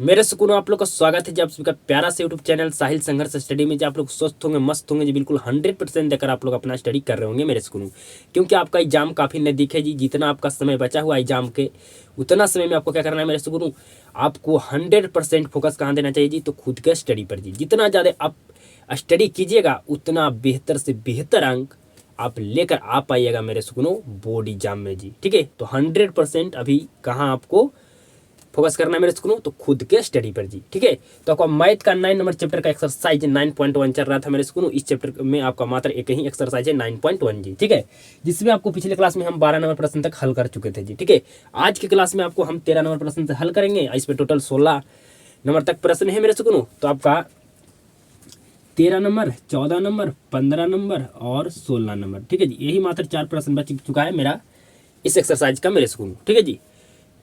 मेरे सुकून आप लोग का स्वागत है जी आप सभी का प्यारा से यूट्यूब चैनल साहिल संघर्ष स्टडी में। जी आप लोग स्वस्थ होंगे, मस्त होंगे जी, बिल्कुल 100% देकर आप लोग अपना स्टडी कर रहे होंगे मेरे सुकून। क्योंकि आपका एग्जाम काफ़ी नज़दीक है जी। जितना आपका समय बचा हुआ एग्जाम के, उतना समय में आपको क्या करना है मेरे सुकून, आपको 100% फोकस कहाँ देना चाहिए जी, तो खुद के स्टडी पर जी। जितना ज़्यादा आप स्टडी कीजिएगा उतना बेहतर से बेहतर अंक आप लेकर आ पाइएगा मेरे सुकूनों बोर्ड एग्जाम में जी। ठीक है, तो 100% अभी कहाँ आपको फोकस करना है मेरे स्कूलों, तो खुद के स्टडी पर जी। ठीक है, तो आपका मैथ का 9 नंबर चैप्टर का एक्सरसाइज 9.1 चल रहा था मेरे स्कूलों। इस चैप्टर में आपका मात्र एक ही एक्सरसाइज है 9.1 जी। ठीक है, जिसमें आपको पिछले क्लास में हम 12 नंबर प्रश्न तक हल कर चुके थे जी। ठीक है, आज की क्लास में आपको हम 13 नंबर प्रश्न से हल करेंगे। इस पर टोटल 16 नंबर तक प्रश्न है मेरे स्कूलों। तो आपका 13 नंबर, 14 नंबर, 15 नंबर और 16 नंबर। ठीक है जी, यही मात्र 4 प्रश्न बच चुका है मेरा इस एक्सरसाइज का मेरे स्कूलों। ठीक है जी,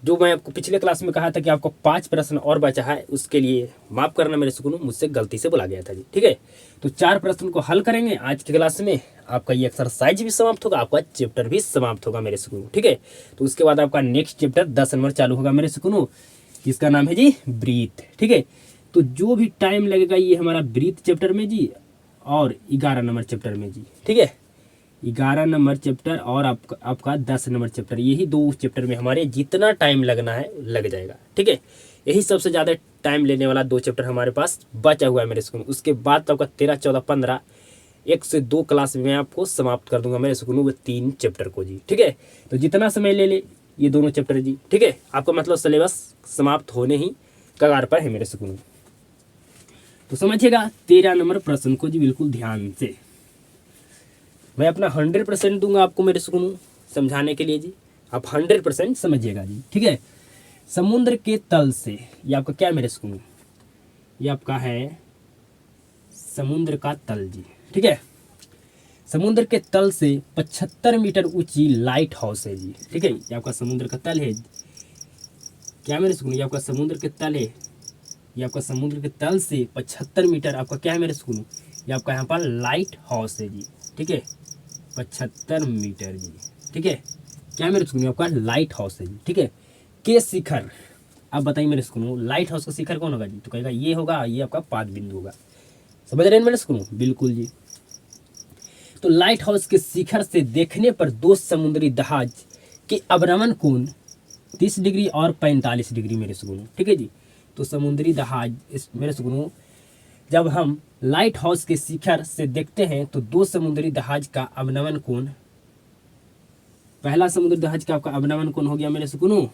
जो मैं आपको पिछले क्लास में कहा था कि आपको 5 प्रश्न और बचा है, उसके लिए माफ करना मेरे सुकून, मुझसे गलती से बोला गया था जी। ठीक है, तो 4 प्रश्न को हल करेंगे आज की क्लास में। आपका ये एक्सरसाइज भी समाप्त होगा, आपका चैप्टर भी समाप्त होगा मेरे सुकून। ठीक है, तो उसके बाद आपका नेक्स्ट चैप्टर 10 नंबर चालू होगा मेरे सुकून, जिसका नाम है जी ब्रीथ। ठीक है, तो जो भी टाइम लगेगा ये हमारा ब्रीथ चैप्टर में जी, और 11 नंबर चैप्टर में जी। ठीक है, 11 नंबर चैप्टर और आपका 10 नंबर चैप्टर, यही दो चैप्टर में हमारे जितना टाइम लगना है लग जाएगा। ठीक है, यही सबसे ज़्यादा टाइम लेने वाला 2 चैप्टर हमारे पास बचा हुआ है मेरे स्कूल। उसके बाद तो आपका 13, 14, 15 1 से 2 क्लास में आपको समाप्त कर दूंगा मेरे स्कूल वो 3 चैप्टर को जी। ठीक है, तो जितना समय ले ले ये दोनों चैप्टर जी। ठीक है, आपका मतलब सिलेबस समाप्त होने ही कगार पर है मेरे स्कूल। तो समझिएगा 13 नंबर प्रश्न को जी बिल्कुल ध्यान से। मैं अपना 100% दूंगा आपको मेरे सुकून समझाने के लिए जी, आप 100% समझिएगा जी। ठीक है, समुद्र के तल से, ये आपका क्या है मेरे सुकून, ये आपका है समुद्र का तल जी। ठीक है, समुद्र के तल से 75 मीटर ऊंची लाइट हाउस है जी। ठीक है, ये आपका समुद्र का तल है, क्या मेरे सुकून, ये आपका समुद्र के तल है, ये आपका समुद्र के तल से 75 मीटर आपका क्या है मेरे सुकून, ये आपका यहाँ पर लाइट हाउस है जी। ठीक है, 75 मीटर जी। ठीक है, क्या मेरे सुनो आपका लाइट हाउस है जी। ठीक है, के शिखर, आप बताइए मेरे सुनो लाइट हाउस का शिखर कौन होगा जी, तो कहेगा ये होगा, ये आपका पाद बिंदु होगा। समझ रहे हैं मेरे सुनो, बिल्कुल जी। तो लाइट हाउस के शिखर से देखने पर 2 समुद्री जहाज के अवनमन कोण 30 डिग्री और 45 डिग्री मेरे सुनो। ठीक है जी, तो समुद्री जहाज मेरे सुनो, जब हम लाइट हाउस के शिखर से देखते हैं तो 2 समुद्री जहाज का अवनमन कोण, पहला समुद्री जहाज का आपका अवनमन कोण हो गया मेरे सुकूनों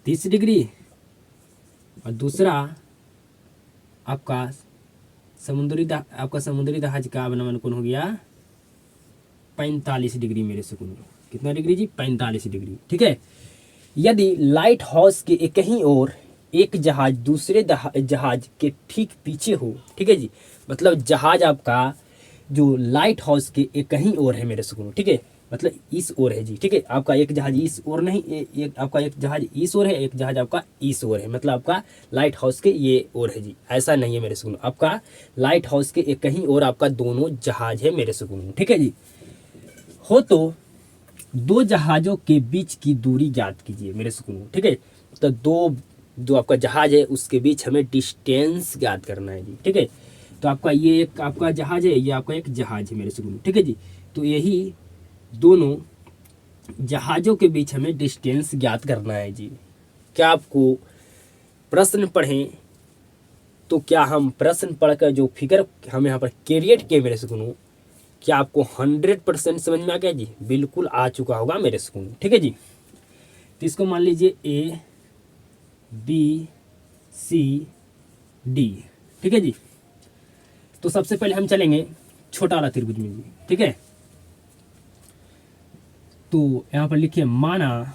30 डिग्री, और दूसरा आपका समुद्री जहाज का अवनमन कोण हो गया 45 डिग्री मेरे सुकूनों। कितना डिग्री जी, 45 डिग्री। ठीक है, यदि लाइट हाउस के एक ही ओर एक जहाज दूसरे जहाज के ठीक पीछे हो, ठीक है जी, मतलब जहाज आपका जो लाइट हाउस के एक ही ओर है मेरे सुकून। ठीक है, मतलब इस ओर है जी। ठीक है, आपका एक जहाज इस ओर नहीं, एक आपका एक जहाज इस ओर है, एक जहाज आपका इस ओर है, मतलब आपका लाइट हाउस के ये ओर है जी। ऐसा नहीं है मेरे सुकून, आपका लाइट हाउस के एक ही ओर आपका दोनों जहाज है मेरे सुकून। ठीक है जी, हो तो 2 जहाजों के बीच की दूरी ज्ञात कीजिए मेरे सुकून। ठीक है, तो दो जो आपका जहाज है उसके बीच हमें डिस्टेंस ज्ञात करना है जी। ठीक है, तो आपका ये एक आपका जहाज है, ये आपका एक जहाज है मेरे सुकून। ठीक है जी, तो यही दोनों जहाजों के बीच हमें डिस्टेंस ज्ञात करना है जी। क्या आपको प्रश्न पढ़ें तो क्या हम प्रश्न पढ़कर जो फिगर हम यहाँ पर क्रिएट किए मेरे सुकून, क्या आपको 100% समझ में आ गया जी, बिल्कुल आ चुका होगा मेरे सुकून। ठीक है जी, तो इसको मान लीजिए ए बी सी डी। ठीक है जी, तो सबसे पहले हम चलेंगे छोटा वाला त्रिभुज में जी। ठीक है, तो यहाँ पर लिखिए माना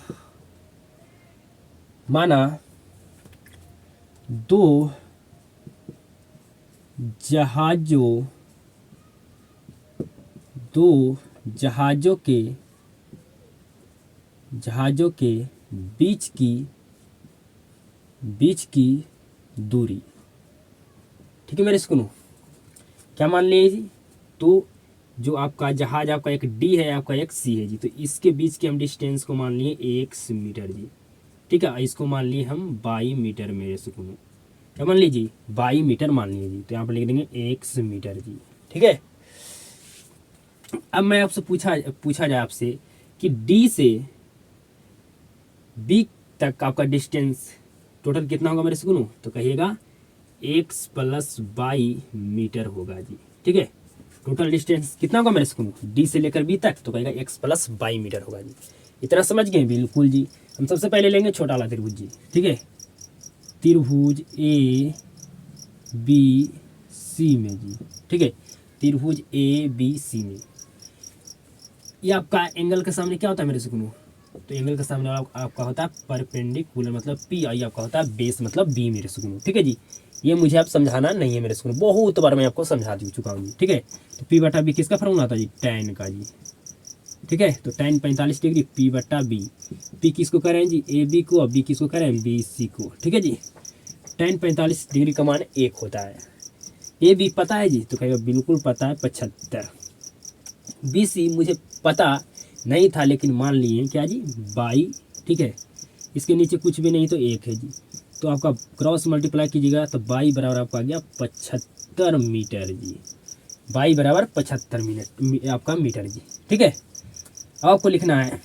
2 जहाजों के बीच की दूरी। ठीक है मेरे सुनो, क्या मान लीजिए जी, तो जो आपका जहाज आपका एक डी है, आपका एक सी है जी, तो इसके बीच के हम डिस्टेंस को मान लिए 1 मीटर जी। ठीक है। इसको मान लिए हम 22 मीटर मेरे सुकून, क्या मान लीजिए 22 मीटर मान लीजिए जी। तो यहाँ पर लिख देंगे x मीटर जी, ठीक है। अब मैं आपसे पूछा जाए आपसे कि D से B तक आपका डिस्टेंस टोटल कितना होगा मेरे सुकून, तो कहिएगा x प्लस 22 मीटर होगा जी, ठीक है। टोटल डिस्टेंस कितना होगा मेरे सुकून, D से लेकर B तक, तो कहेगा x प्लस 22 मीटर होगा जी। इतना समझ गए, बिल्कुल जी। हम सबसे पहले लेंगे छोटा वाला त्रिभुज जी, ठीक है। त्रिभुज ए बी सी में जी, ठीक है। त्रिभुज ए बी सी में ये आपका एंगल के सामने क्या होता है मेरे सुकून, तो एंगल के सामने आपका होता है परपेंडिकुलर मतलब पी, आई आपका होता है बेस मतलब बी मेरे सुकून, ठीक है जी। ये मुझे आप समझाना नहीं है मेरे सुकून, बहुत बार मैं आपको समझा चुका हूँ जी, ठीक है। तो पी बटा बी किसका फॉर्मूला आता है जी, tan का जी, ठीक है। तो tan 45 डिग्री पी बटा बी, पी किसको करें जी ए बी को, और बी किसको करें बी सी को, ठीक है जी। tan 45 डिग्री का मान 1 होता है। ए बी पता है जी, तो कहेगा बिल्कुल पता है 75। बी सी मुझे पता नहीं था लेकिन मान लिए क्या जी 22, ठीक है। इसके नीचे कुछ भी नहीं तो 1 है जी, तो आपका क्रॉस मल्टीप्लाई कीजिएगा तो 22 बराबर आपका आ गया 75 मीटर जी। 22 बराबर 75 मिनट आपका मीटर जी, ठीक है। अब आपको लिखना है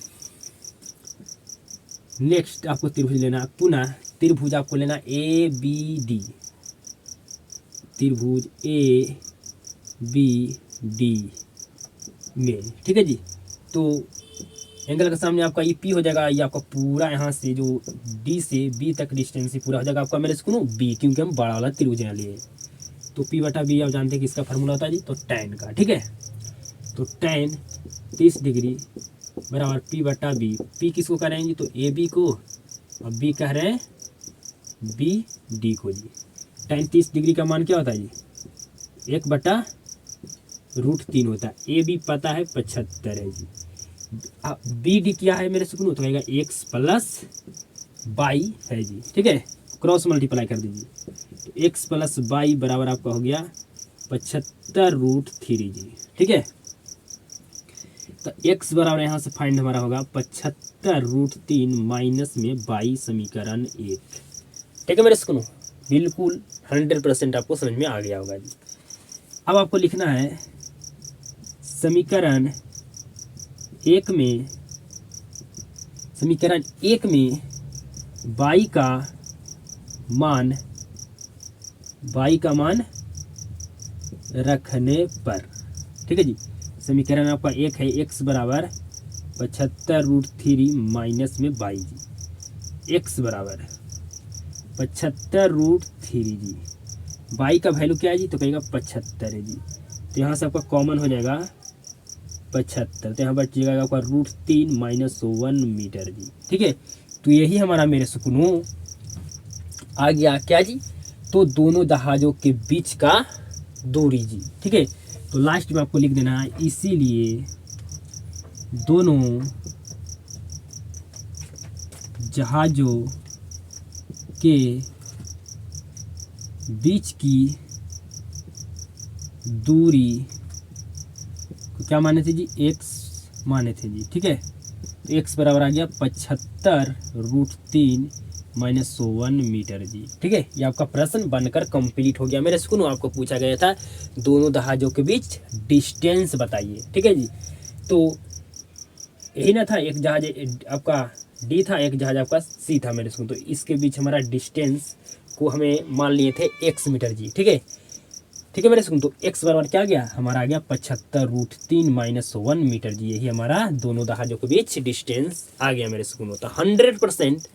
नेक्स्ट, आपको त्रिभुज लेना, पुनः त्रिभुज आपको लेना ए बी डी, त्रिभुज ए बी डी में, ठीक है जी। तो एंगल के सामने आपका ये पी हो जाएगा, ये आपका पूरा यहाँ से जो डी से बी तक डिस्टेंस पूरा हो जाएगा आपका मेरे सुनो बी, क्योंकि हम बड़ा वाला त्रिभुज यहाँ लिए। तो पी बटा बी आप जानते हैं कि इसका फार्मूला होता है जी, तो tan का, ठीक है। तो tan 30 डिग्री बराबर पी बटा बी, पी किसको कह रहे हैं जी, तो ए बी को, और बी कह रहे हैं बी डी को जी। tan 30 डिग्री का मान क्या होता है जी, 1/√3 होता है। ए बी पता है 75 है जी, बी डी क्या है मेरे सुकून, तो कहेगा x प्लस 22 है जी, ठीक है। क्रॉस मल्टीप्लाई कर दीजिए, तो x प्लस 22 बराबर आपका हो गया 75√3 जी, ठीक है। तो x बराबर यहाँ से फाइंड हमारा होगा 75√3 माइनस में 22 समीकरण 1, ठीक है मेरे सुकून। बिल्कुल 100% आपको समझ में आ गया होगा जी। अब आपको लिखना है समीकरण 1 में, समीकरण 1 में y का मान रखने पर, ठीक है जी। समीकरण आपका 1 है x बराबर 75√3 माइनस में 22 जी, x बराबर 75√3 जी। y का वैल्यू क्या है जी, तो कहेगा 75 है जी। तो यहाँ से आपका कॉमन हो जाएगा 75, तो यहाँ बच जाएगा आपका √3 माइनस 1 मीटर जी, ठीक है। तो यही हमारा मेरे सुकूनों आ गया क्या जी, तो दोनों जहाजों के बीच का दूरी जी, ठीक है। तो लास्ट में आपको लिख देना है इसीलिए दोनों जहाजों के बीच की दूरी को क्या माने थे जी, x माने थे जी, ठीक है। तो x बराबर आ गया 75√3 माइनस 1 मीटर जी, ठीक है। ये आपका प्रश्न बनकर कंप्लीट हो गया मेरे सुकून। आपको पूछा गया था दोनों जहाजों के बीच डिस्टेंस बताइए, ठीक है जी। तो यही ना था, एक जहाज आपका डी था, एक जहाज आपका सी था मेरे सुकून। तो इसके बीच हमारा डिस्टेंस को हमें मान लिए थे x मीटर जी, ठीक है, ठीक है मेरे सुकून। तो x बराबर क्या गया हमारा आ गया 75√3 माइनस 1 मीटर जी। यही हमारा दोनों जहाजों के बीच डिस्टेंस आ गया मेरे सुकून। तो 100%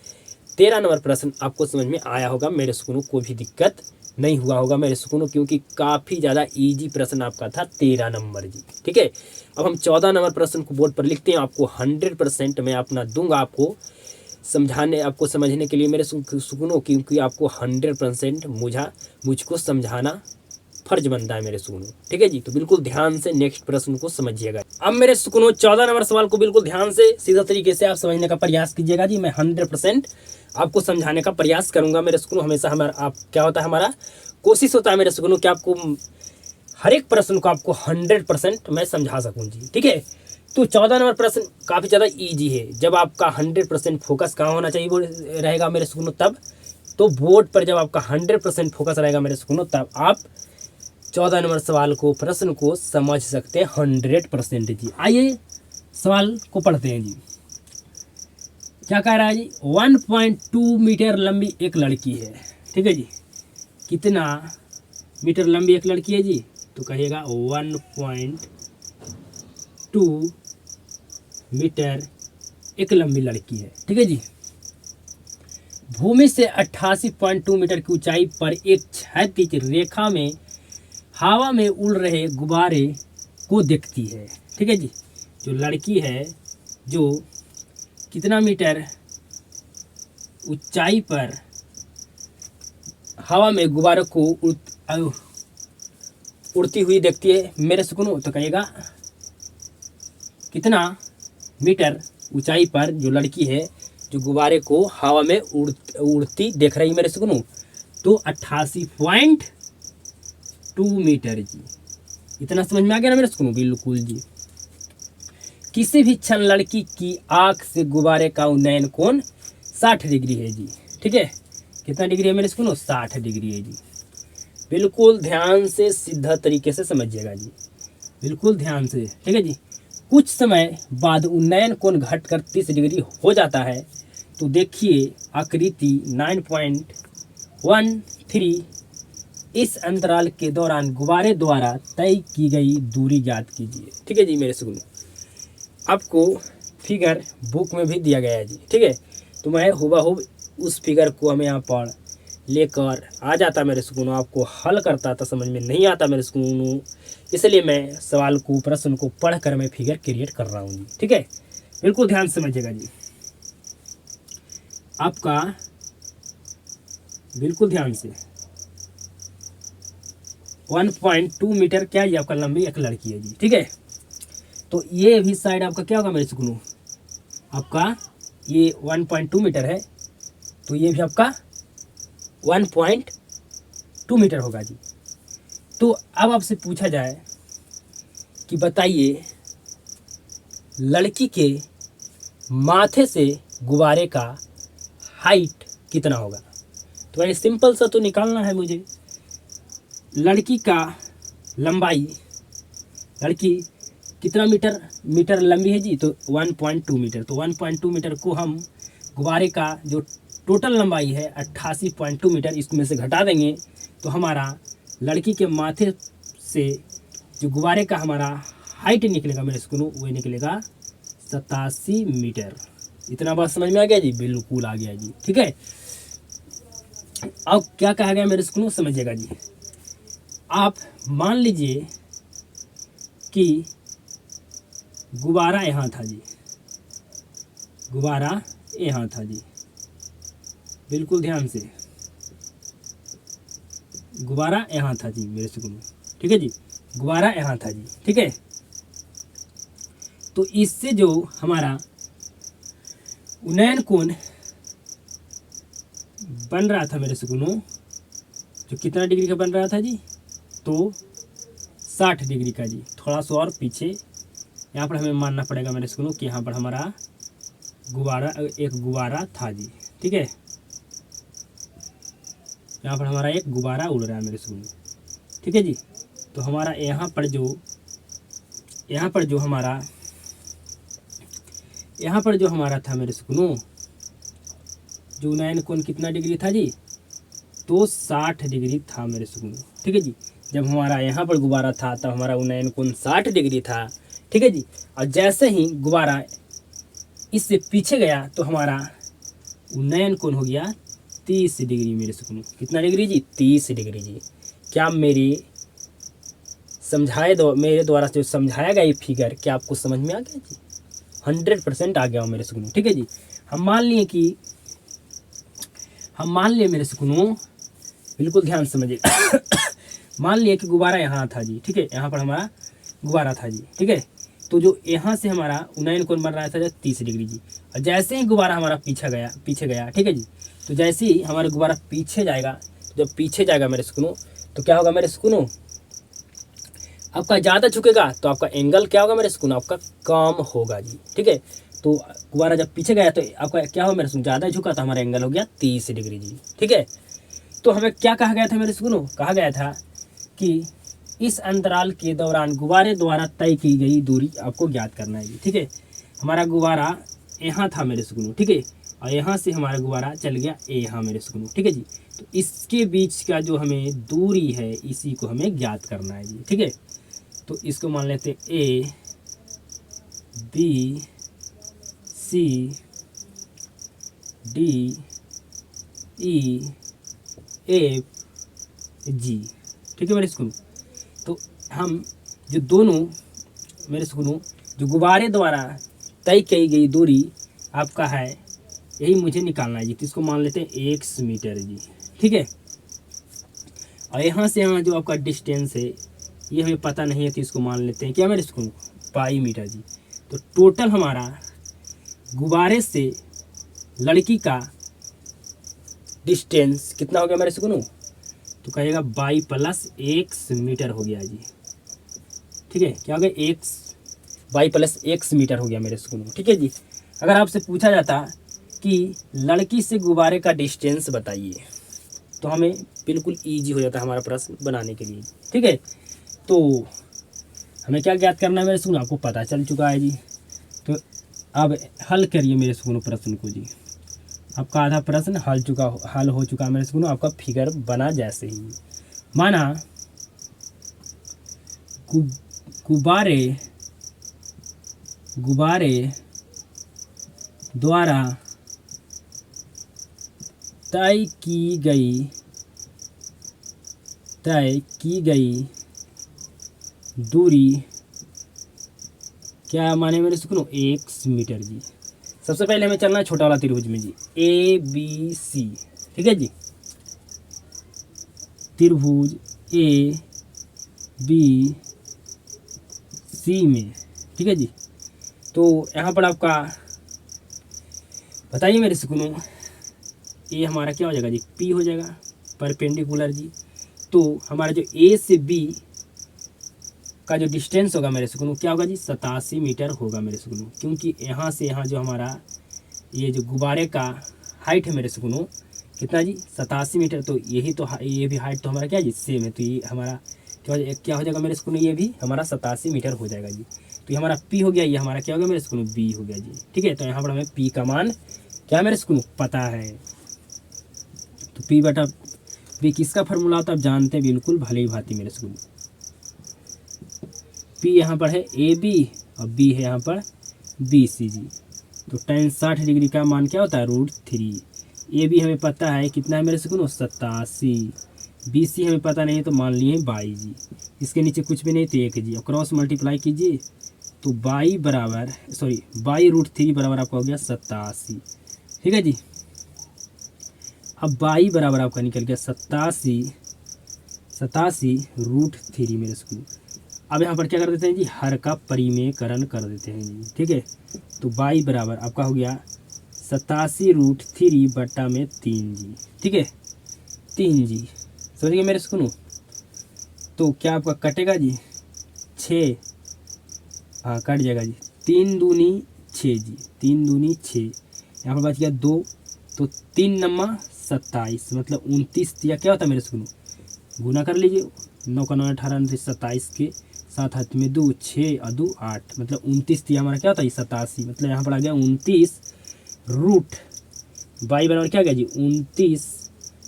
13 नंबर प्रश्न आपको समझ में आया होगा मेरे सुकूनों, कोई भी दिक्कत नहीं हुआ होगा मेरे सुकूनों, क्योंकि काफ़ी ज़्यादा इजी प्रश्न आपका था 13 नंबर जी, ठीक है। अब हम 14 नंबर प्रश्न को बोर्ड पर लिखते हैं। आपको 100% मैं अपना दूंगा आपको समझाने, आपको समझने के लिए मेरे सुकूनों, क्योंकि आपको 100% मुझको समझाना फर्ज बनता है मेरे सुकूनों, ठीक है जी। तो बिल्कुल ध्यान से नेक्स्ट प्रश्न को समझिएगा। अब मेरे सुकूनों 14 नंबर सवाल को बिल्कुल ध्यान से सीधा तरीके से आप समझने का प्रयास कीजिएगा जी। मैं 100% आपको समझाने का प्रयास करूंगा मेरे सुकूनों। हमेशा हमारा आप क्या होता है, हमारा कोशिश होता है मेरे सुकूनों कि आपको हर एक प्रश्न को आपको 100% मैं समझा सकूँ जी, ठीक है। तो 14 नंबर प्रश्न काफ़ी ज़्यादा इजी है। जब आपका 100% फोकस कहाँ होना चाहिए वो रहेगा मेरे सुनो तब, तो बोर्ड पर जब आपका 100% फोकस रहेगा मेरे सुनो तब आप 14 नंबर सवाल को, प्रश्न को समझ सकते हैं 100% जी। आइए सवाल को पढ़ते हैं जी। क्या कह रहा है जी, 1.2 मीटर लंबी एक लड़की है। ठीक है जी, कितना मीटर लंबी एक लड़की है जी, तो कहिएगा 1.2 मीटर एक लंबी लड़की है। ठीक है जी, भूमि से 88.2 मीटर की ऊंचाई पर एक क्षैतिज रेखा में हवा में उड़ रहे गुब्बारे को देखती है। ठीक है जी, जो लड़की है जो कितना मीटर ऊंचाई पर हवा में गुब्बारों को उड़ती हुई देखती है मेरे सुकून, तो कहिएगा कितना मीटर ऊंचाई पर जो लड़की है जो गुब्बारे को हवा में उड़ती देख रही मेरे सुकून, तो 88.2 मीटर जी। इतना समझ में आ गया ना मेरे सुकून? बिल्कुल जी। किसी भी क्षण लड़की की आंख से गुब्बारे का उन्नयन कोण 60 डिग्री है जी। ठीक है, कितना डिग्री है मेरे सुकून? 60 डिग्री है जी। बिल्कुल ध्यान से सीधा तरीके से समझिएगा जी, बिल्कुल ध्यान से। ठीक है जी, कुछ समय बाद उन्नयन कोण घटकर 30 डिग्री हो जाता है। तो देखिए आकृति 9.13, इस अंतराल के दौरान गुब्बारे द्वारा तय की गई दूरी ज्ञात कीजिए। ठीक है जी मेरे सुकून, आपको फिगर बुक में भी दिया गया है जी। ठीक है, तो मैं हुबहू उस फिगर को हमें यहाँ पर लेकर आ जाता मेरे सुकून, आपको हल करता तो समझ में नहीं आता मेरे सुकून, इसलिए मैं सवाल को, प्रश्न को पढ़कर मैं फिगर क्रिएट कर रहा हूँ जी। ठीक है, बिल्कुल ध्यान से समझिएगा जी, आपका बिल्कुल ध्यान से। 1.2 मीटर क्या ये आपका लंबी एक लड़की है जी। ठीक है, तो ये भी साइड आपका क्या होगा मेरे सुकून, आपका ये 1.2 मीटर है, तो ये भी आपका 1.2 मीटर होगा जी। तो अब आपसे पूछा जाए कि बताइए लड़की के माथे से गुब्बारे का हाइट कितना होगा। तो भाई सिंपल सा तो निकालना है मुझे, लड़की का लंबाई, लड़की कितना मीटर लंबी है जी, तो 1.2 मीटर। तो 1.2 मीटर को हम गुब्बारे का जो टोटल लंबाई है 88.2 मीटर, इसमें से घटा देंगे तो हमारा लड़की के माथे से जो गुब्बारे का हमारा हाइट निकलेगा मेरे सुकून, वो निकलेगा 87 मीटर। इतना बात समझ में आ गया जी? बिल्कुल आ गया जी। ठीक है, अब क्या कहा गया मेरे सुकून, समझिएगा जी। आप मान लीजिए कि गुब्बारा यहाँ था जी, गुब्बारा यहाँ था जी, बिल्कुल ध्यान से, गुब्बारा यहाँ था जी मेरे सुकून। ठीक है जी, गुब्बारा यहाँ था जी। ठीक है, तो इससे जो हमारा उन्नयन कोण बन रहा था मेरे सुकून, जो कितना डिग्री का बन रहा था जी, तो 60 डिग्री का जी। थोड़ा सा और पीछे यहाँ पर हमें मानना पड़ेगा मेरे सुकून कि यहाँ पर हमारा गुब्बारा, एक गुब्बारा था जी। ठीक है, यहाँ पर हमारा एक गुब्बारा उड़ रहा है मेरे सुकून। ठीक है जी, तो हमारा यहाँ पर जो हमारा था मेरे सुकून, जो उन्नयन कोण कितना डिग्री था जी, तो 60 डिग्री था मेरे सुकून। ठीक है जी, जब हमारा यहाँ पर गुब्बारा था तब हमारा उन्नयन कोण 60 डिग्री था। ठीक है जी, और जैसे ही गुब्बारा इससे पीछे गया तो हमारा उन्नयन कोण हो गया 30 डिग्री मेरे सुकून। कितना डिग्री जी? 30 डिग्री जी। क्या मेरे द्वारा जो समझाया गया ये फिगर, क्या आपको समझ में आ गया जी? 100% आ गया हूँ मेरे सुकून। ठीक है जी, हम मान लिए मेरे सुकून, बिल्कुल ध्यान से समझिए। मान लिए कि गुब्बारा यहाँ था जी। ठीक है, यहाँ पर हमारा गुब्बारा था जी। ठीक है, तो जो यहाँ से हमारा उन्नयन कोण बन रहा था 30 डिग्री जी, और जैसे ही गुब्बारा हमारा पीछे गया। ठीक है जी, तो जैसे ही हमारा गुब्बारा पीछे जाएगा, तो जब पीछे जाएगा मेरे सुकून, तो क्या होगा मेरे सुकून, आपका ज़्यादा झुकेगा तो आपका एंगल क्या होगा मेरे सुकून, आपका कम होगा जी। ठीक है, तो गुब्बारा जब पीछे गया तो आपका क्या होगा मेरे सुकून, ज़्यादा झुका तो हमारा एंगल हो गया 30 डिग्री जी। ठीक है, तो हमें क्या कहा गया था मेरे सुकून, कहा गया था कि इस अंतराल के दौरान गुब्बारे द्वारा तय की गई दूरी आपको ज्ञात करना है जी। ठीक है, हमारा गुब्बारा यहाँ था मेरे सुकून। ठीक है, और यहाँ से हमारा गुब्बारा चल गया यहाँ मेरे सुकून। ठीक है जी, तो इसके बीच का जो हमें दूरी है इसी को हमें ज्ञात करना है जी। ठीक है, तो इसको मान लेते A B C D E F G. ठीक है मेरे सुकून, तो हम जो दोनों मेरे सुकून जो गुब्बारे द्वारा तय की गई दूरी आपका है यही मुझे निकालना है जी। तो इसको मान लेते हैं 1 मीटर जी। ठीक है, और यहाँ से यहाँ जो आपका डिस्टेंस है ये हमें पता नहीं है तो इसको मान लेते हैं क्या मेरे सुकून, पाई मीटर जी। तो टोटल हमारा गुब्बारे से लड़की का डिस्टेंस कितना हो गया मेरे सुकून, तो कहेगा बाई प्लस 1 मीटर हो गया जी। ठीक है, क्या हो गया, 1/+ मीटर हो गया मेरे सुकून। ठीक है जी, अगर आपसे पूछा जाता कि लड़की से गुब्बारे का डिस्टेंस बताइए तो हमें बिल्कुल ईजी हो जाता है हमारा प्रश्न बनाने के लिए। ठीक है, तो हमें क्या ज्ञात करना है मेरे सुकून, आपको पता चल चुका है जी। तो अब हल करिए मेरे सुकून प्रश्न को जी। आपका आधा प्रश्न हल हो चुका मेरे सुकून। आपका फिगर बना जैसे ही माना गुब्बारे द्वारा तय की गई दूरी क्या माने मेरे सुकून, 1 मीटर जी। सबसे पहले हमें चलना है छोटा वाला त्रिभुज में जी, ए बी सी। ठीक है जी, त्रिभुज ए बी सी में। ठीक है जी, तो यहाँ पर आपका बताइए मेरे सुकून, ये हमारा क्या हो जाएगा जी, पी हो जाएगा परपेंडिकुलर जी। तो हमारा जो ए से बी का जो डिस्टेंस होगा मेरे सुकून क्या होगा जी, 87 मीटर होगा मेरे सुकून। क्योंकि यहाँ से यहाँ जो हमारा ये जो गुब्बारे का हाइट है मेरे सुकून कितना जी, 87 मीटर। तो यही तो ये भी हाइट तो हमारा क्या जी, सेम है। तो ये हमारा क्या हो जाएगा मेरे सुकून, ये भी हमारा 87 मीटर हो जाएगा जी। तो ये हमारा पी हो गया, ये हमारा क्या हो गया मेरे सुकून, बी हो गया जी। ठीक है, तो यहाँ पर हमें पी का मान क्या मेरे सुकून पता है। तो पी बटा बी किसका फार्मूला होता है आप जानते हैं बिल्कुल भले ही भांति मेरे सुकून। पी यहाँ पर है ए बी और बी है यहाँ पर बी सी जी। तो tan 60 डिग्री का मान क्या होता है, √3। ए बी हमें पता है कितना है मेरे सुकून, 87। बी सी हमें पता नहीं है तो मान लिए 22 जी। इसके नीचे कुछ भी नहीं तो 1 जी। अब क्रॉस मल्टीप्लाई कीजिए तो 22 √3 बराबर आपका हो गया 87। ठीक है जी, अब 22 बराबर आपका निकल गया 87 √3 मेरे सुकून। अब यहाँ पर क्या कर देते हैं जी, हर का परिमेयकरण कर देते हैं जी। ठीक है, तो 22 बराबर आपका हो गया 87 √3 बटा में 3 जी। ठीक है, 3 जी समझिए मेरे सुकून। तो क्या आपका कटेगा जी, 6, हाँ कट जाएगा जी। 3 दूनी 6 जी, 3 दूनी 6, यहाँ पर बच गया 2। तो 3 नम्मा 27 मतलब 29 या क्या होता है मेरे सुकून, गुना कर लीजिए। 9 का 9 18 27 के साथ हाथ में 2 6 और 2 8 मतलब 29 दिया हमारा क्या होता है 87। मतलब यहाँ पर आ गया 29 रूट 22 बराबर क्या गया जी, 29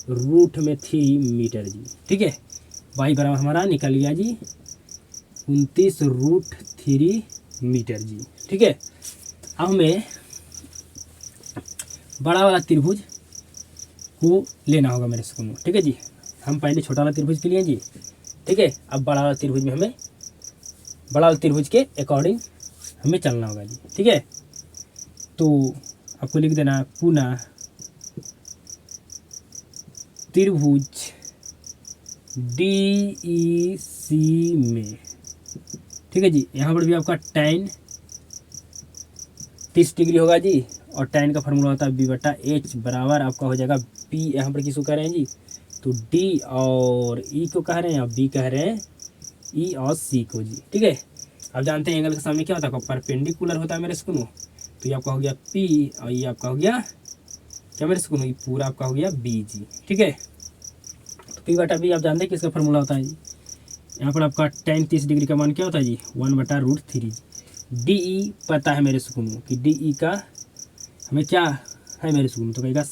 √3 मीटर जी। ठीक है, 22 बराबर हमारा निकल गया जी 29 √3 मीटर जी। ठीक है, अब हमें बड़ा वाला त्रिभुज को लेना होगा मेरे सुकून। ठीक है जी, हम पहले छोटा वाला त्रिभुज के लिए जी। ठीक है, अब बड़ा वाला त्रिभुज में हमें बड़ा वाला त्रिभुज के अकॉर्डिंग हमें चलना होगा जी। ठीक है, तो आपको लिख देना पुनः त्रिभुज DEC में। ठीक है जी, यहाँ पर भी आपका tan 30 डिग्री होगा जी। और tan का फार्मूला होता है B/H बराबर आपका हो जाएगा B। यहाँ पर किसको कह रहे हैं जी, तो D और E को कह रहे हैं और B कह रहे हैं ई और सी को जी। ठीक है, अब जानते हैं एंगल के सामने क्या होता है, परपेंडिकुलर होता है मेरे सुकून। तो ये आपका हो गया पी और ये आपका हो गया क्या मेरे सुकून, ये पूरा आपका हो गया बी जी। ठीक है, तो पी बटा बी आप जानते हैं किसका फॉर्मूला होता है जी। यहाँ पर आपका tan 30 डिग्री का मान क्या होता है जी, 1/√3। डी ई पता है मेरे सुकून कि डी ई का हमें क्या है मेरे सुकून, तो कहेगा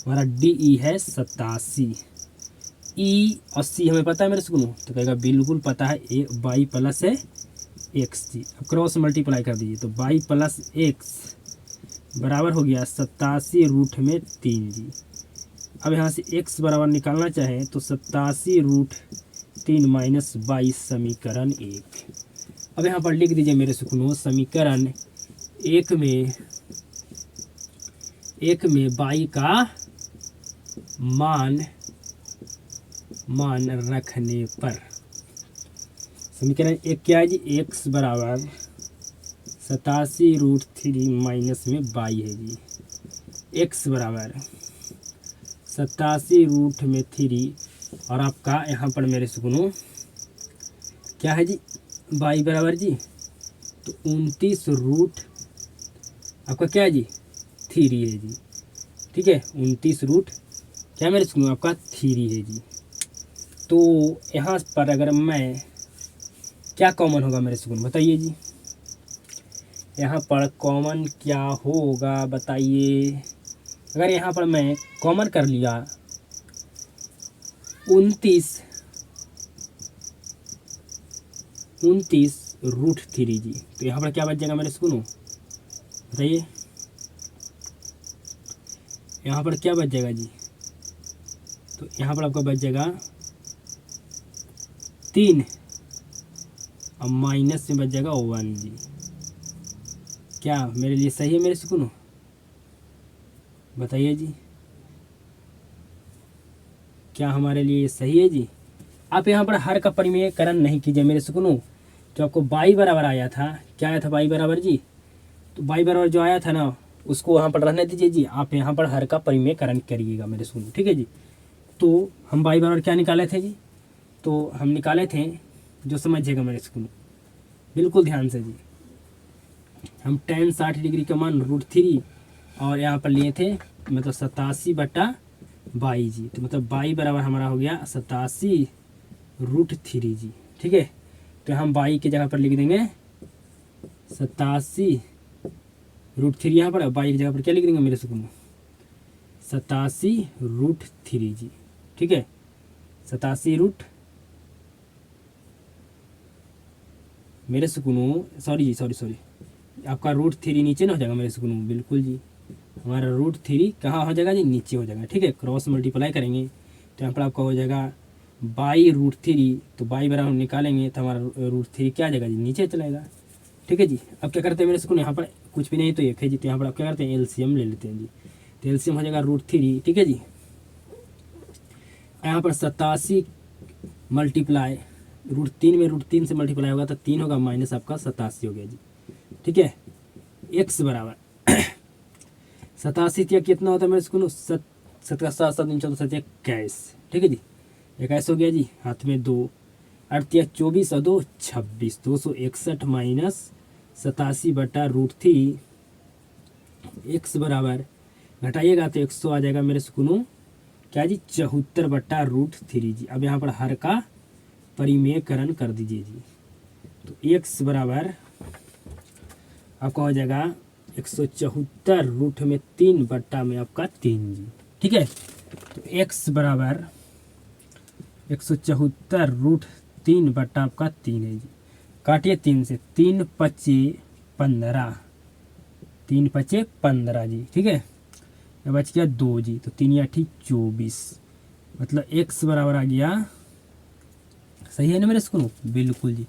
हमारा डी ई है 87, ई और सी हमें पता है मेरे सुकून, तो कहेगा बिल्कुल पता है ए वाई प्लस है एक्स जी। अब क्रॉस मल्टीप्लाई कर दीजिए, तो वाई प्लस एक्स बराबर हो गया 87√3 जी। अब यहाँ से x बराबर निकालना चाहे तो 87√3 माइनस 22 समीकरण 1। अब यहाँ पर लिख दीजिए मेरे सुकूनों, समीकरण एक में y का मान रखने पर, समीकरण एक क्या है जी, x बराबर 87√3 माइनस में y है जी। x बराबर 87√3 और आपका यहाँ पर मेरे सुकूनों क्या है जी, y बराबर जी तो 29 आपका क्या है जी 3 है जी। ठीक है, 29 क्या मेरे सुकूनों आपका 3 है जी। तो यहाँ पर अगर मैं क्या कॉमन होगा मेरे सुकून बताइए जी, यहाँ पर कॉमन क्या होगा बताइए। अगर यहाँ पर मैं कॉमन कर लिया 29√3 जी, तो यहाँ पर क्या बच जाएगा मेरे सुकून बताइए, यहाँ पर क्या बच जाएगा जी, तो यहाँ पर आपका बच जाएगा 3 और माइनस में बच जाएगा 1 जी। क्या मेरे लिए सही है मेरे सुकून बताइए जी, क्या हमारे लिए सही है जी। आप यहाँ पर हर का परिमेयकरण नहीं कीजिए मेरे सुकून। जो आपको y बराबर आया था, क्या आया था y बराबर जी, तो y बराबर जो आया था ना उसको वहाँ पर रहने दीजिए जी। आप यहाँ पर हर का परिमेयकरण करिएगा मेरे सुकून। ठीक है जी, तो हम y बराबर क्या निकाले थे जी, तो हम निकाले थे, जो समझिएगा मेरे सुकून बिल्कुल ध्यान से जी, हम tan 60 डिग्री का मान √3 और यहाँ पर लिए थे मतलब 87/22 जी। तो मतलब y बराबर हमारा हो गया 87√3 जी। ठीक है, तो हम y की जगह पर लिख देंगे 87√3, यहाँ पर y की जगह पर क्या लिख देंगे मेरे सुकून 87√3 जी। ठीक है, 87 मेरे सुकून सॉरी आपका √3 नीचे ना हो जाएगा मेरे सुकून, बिल्कुल जी हमारा √3 कहाँ हो जाएगा जी, नीचे हो जाएगा। ठीक है, क्रॉस मल्टीप्लाई करेंगे तो यहाँ पर आपका हो जाएगा y√3, तो y बराबर निकालेंगे तो हमारा √3 क्या आ जाएगा जी, नीचे चलेगा। ठीक है जी, अब क्या करते हैं मेरे सुकून, यहाँ पर कुछ भी नहीं तो एक है जी, तो यहाँ पर आप क्या करते हैं एलसीएम ले लेते हैं जी, तो एलसीएम हो जाएगा √3। ठीक है जी, यहाँ पर 87 मल्टीप्लाई √3 में √3 से मल्टीप्लाई होगा तो 3 होगा माइनस आपका 87 हो गया जी। ठीक है, x बराबर 87 कितना होता है मेरे सुकून, 7 का 7 7 14 7 21। ठीक है जी, 21 हो गया जी, हाथ में 2 8 24 और 2 26, 261 माइनस 87/√3। x बराबर घटाइएगा तो 100 आ जाएगा मेरे सुकूनों क्या जी 74/√3 जी। अब यहाँ पर हर का परिमेयकरण कर दीजिए जी, तो x बराबर आपका हो जाएगा 174√3 आपका 3 जी। ठीक है, तो x बराबर 174√3 आपका 3 है जी। काटिए 3 से, 3 पचे 15, 3 पचे 15 जी। ठीक है, अब बच गया 2 जी, तो 3 या 24, मतलब x बराबर आ गया, सही है ना मेरे सुकून, बिल्कुल जी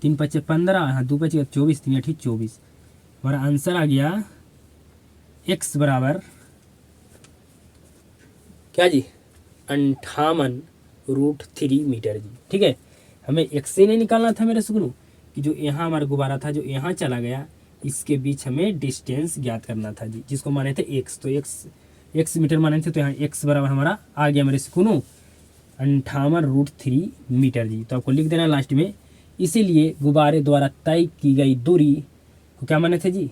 3 पचे 15, हाँ 2 पचे 24, 3 या 24, हमारा आंसर आ गया x बराबर क्या जी 58√3 मीटर जी। ठीक है, हमें x से नहीं निकालना था मेरे सुकून, कि जो यहाँ हमारा गुब्बारा था जो यहाँ चला गया इसके बीच हमें डिस्टेंस ज्ञात करना था जी, जिसको माने थे x, तो x मीटर माने थे, तो यहाँ x बराबर हमारा आ गया मेरे सुकून 58√3 मीटर जी। तो आपको लिख देना लास्ट में इसीलिए गुब्बारे द्वारा तय की गई दूरी को क्या माने थे जी,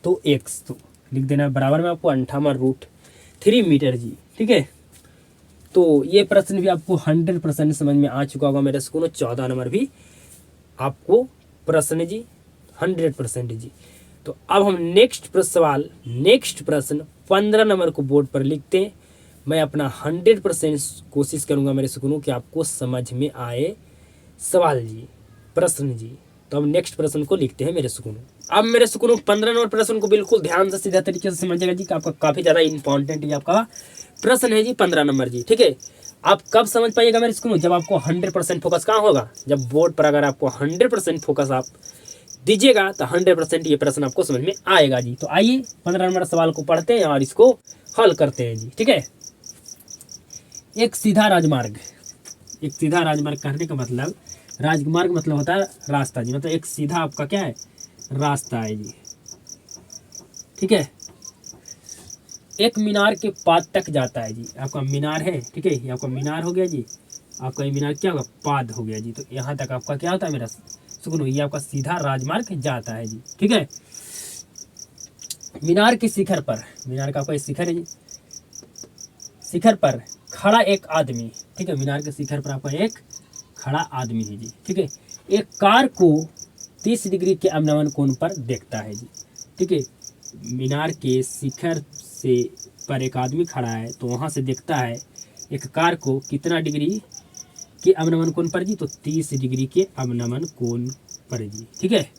तो x, तो लिख देना बराबर में आपको 58√3 मीटर जी। ठीक है, तो ये प्रश्न भी आपको 100% समझ में आ चुका होगा मेरे स्कूल। 14 नंबर भी आपको प्रश्न जी 100% जी। तो अब हम नेक्स्ट प्रश्न 15 नंबर को बोर्ड पर लिखते हैं। मैं अपना 100% कोशिश करूंगा मेरे सुकूनों कि आपको समझ में आए सवाल जी, प्रश्न जी। तो अब नेक्स्ट प्रश्न को लिखते हैं मेरे सुकूनों। अब मेरे सुकूनों 15 नंबर प्रश्न को बिल्कुल ध्यान से सीधा तरीके से समझिएगा जी, कि आपका काफी ज्यादा इंपॉर्टेंट ये आपका प्रश्न है जी 15 नंबर जी। ठीक है, आप कब समझ पाइएगा मेरे सुकूनों, जब आपको 100% फोकस कहाँ होगा, जब बोर्ड पर अगर आपको 100% फोकस आप दीजिएगा तो 100% ये प्रश्न आपको समझ में आएगा जी। तो आइए 15 नंबर सवाल को पढ़ते हैं और इसको हल करते हैं जी। ठीक है, एक सीधा राजमार्ग कहने का मतलब, राजमार्ग मतलब होता है रास्ता जी, मतलब एक सीधा आपका क्या है, रास्ता है जी। ठीक है, एक मीनार के पाद तक जाता है जी। आपका मीनार है, ठीक है, ये आपका मीनार हो गया जी, आपका ये मीनार क्या होगा, पाद हो गया जी। तो यहाँ तक आपका क्या होता है मेरा सुकून, ये आपका सीधा राजमार्ग जाता है जी। ठीक है, मीनार के शिखर पर, मीनार का आपका शिखर है जी, शिखर पर खड़ा एक आदमी, ठीक है, मीनार के शिखर पर आपका एक खड़ा आदमी है जी। ठीक है, एक कार को 30 डिग्री के अवनमन कोण पर देखता है जी। ठीक है, मीनार के शिखर से पर एक आदमी खड़ा है, तो वहां से देखता है एक कार को कितना डिग्री के अवनमन कोण पर जी, तो 30 डिग्री के अवनमन कोण पर जी। ठीक है,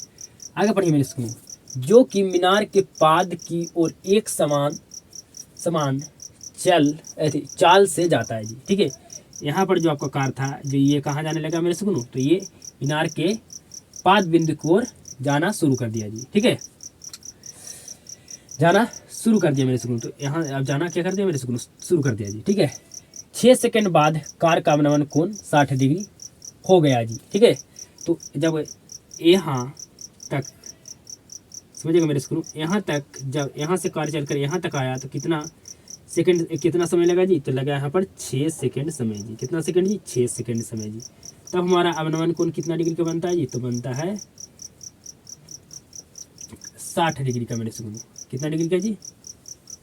आगे पढ़िए मेरे स्कूल, जो कि मीनार के पाद की ओर एक समान चाल से जाता है जी। ठीक है, यहाँ पर जो आपका कार था जो ये कहाँ जाने लगा मेरे सुकून, तो ये मीनार के पाद बिंदु की ओर जाना शुरू कर दिया जी। ठीक है, जाना शुरू कर दिया मेरे सुकून, तो यहाँ अब जाना क्या कर दिया मेरे सुकून, शुरू कर दिया जी। ठीक है, 6 सेकंड बाद कार का अवनमन कोण 60 डिग्री हो गया जी। ठीक है, तो जब यहाँ तक समझिएगा मेरे स्कूल, यहाँ तक जब यहाँ से कार चलकर यहाँ तक आया तो कितना समय लगा जी, तो लगा यहाँ पर 6 सेकंड समय जी। कितना सेकंड जी, 6 सेकंड समय जी। तब हमारा अवनमन कोण कितना डिग्री का बनता है जी, तो बनता है 60 डिग्री का मेरे सुकून। कितना डिग्री का जी,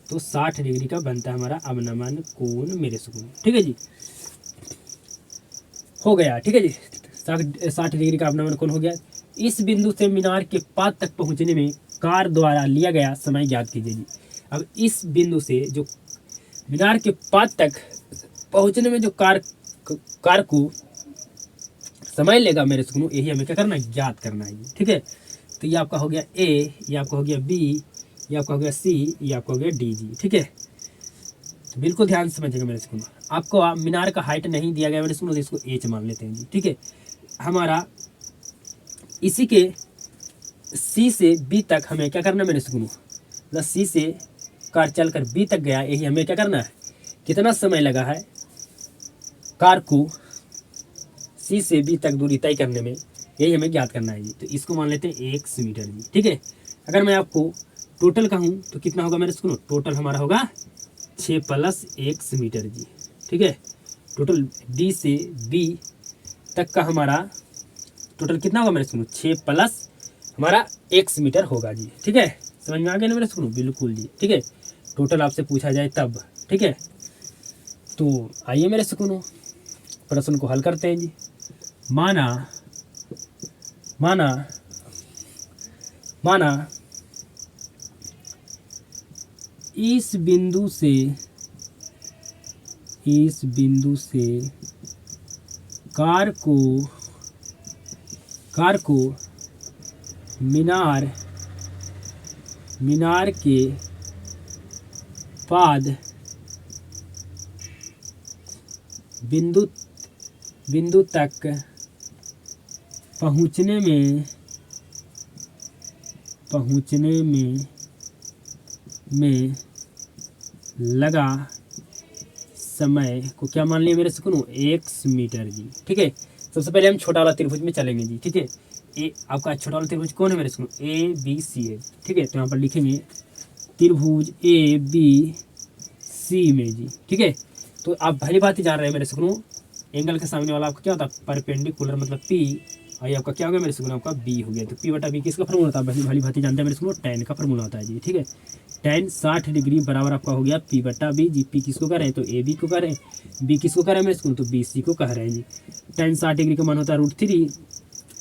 तो 60 डिग्री का बनता है हमारा अवनमन कोण मेरे सुकून। ठीक है जी, हो गया। ठीक है जी, 60 डिग्री का अवनमन कोण हो गया। इस बिंदु से मीनार के पाद तक पहुंचने में कार द्वारा लिया गया समय ज्ञात कीजिए जी। अब इस बिंदु से जो मीनार के पाद तक पहुंचने में जो कार को समय लेगा मेरे सुकून, यही हमें क्या करना है, ज्ञात करना है जी। ठीक है, तो ये आपका हो गया ए, ये आपका हो गया बी, ये आपका हो गया सी, ये आपका हो गया डी जी। ठीक है, तो बिल्कुल ध्यान से समझिएगा मेरे सुकून। आपको मीनार का हाइट नहीं दिया गया मेरे सुकून, तो इसको एच मान लेते हैं जी। ठीक है, हमारा इसी के सी से बी तक हमें क्या करना है मेरे सुकून, मतलब सी से कार चलकर बी तक गया, यही हमें क्या करना है, कितना समय लगा है कार को सी से बी तक दूरी तय करने में, यही हमें ज्ञात करना है जी। तो इसको मान लेते हैं 1 मीटर जी। ठीक है, अगर मैं आपको टोटल कहूँ तो कितना होगा मेरे सुनो, टोटल हमारा होगा 6 + 1 मीटर जी। ठीक है, टोटल डी से बी तक का हमारा टोटल कितना होगा मेरे सुनो, 6 + हमारा 1 मीटर होगा जी। ठीक है, समझ में आ गया ना मेरे सुनो, बिल्कुल जी। ठीक है, टोटल आपसे पूछा जाए तब। ठीक है, तो आइए मेरे सुकूनो प्रश्न को हल करते हैं जी। माना इस बिंदु से कार को मीनार के पाद बिंदु तक पहुंचने में लगा समय को क्या मान लिया मेरे सुकून, 1 मीटर जी। ठीक है, सबसे पहले हम छोटा वाला त्रिभुज में चलेंगे जी। ठीक है, ए आपका छोटा वाला त्रिभुज कौन है मेरे सुकून, ए बी सी है। ठीक है, तो यहाँ पर लिखेंगे त्रिभुज ए बी सी में जी। ठीक है, तो आप भली बात ही जान रहे हैं मेरे सुकून, एंगल के सामने वाला आपका क्या होता है, परपेंडिकुलर, मतलब पी और ये आपका क्या हो गया मेरे स्कूल, आपका बी हो गया। तो पी बटा बी किसका फॉर्मूला होता है, भली भांति जानते हैं मेरे स्कूल, tan का फॉर्मूला होता है जी। ठीक है, tan 60 डिग्री बराबर आपका हो गया पी बटा बी जी। पी किसको कह रहे हैं, तो ए बी को कह रहे हैं, बी किसको कह रहे हैं मेरे स्कूल, तो बी सी को कह रहे हैं जी। tan 60 डिग्री का मान होता है √3,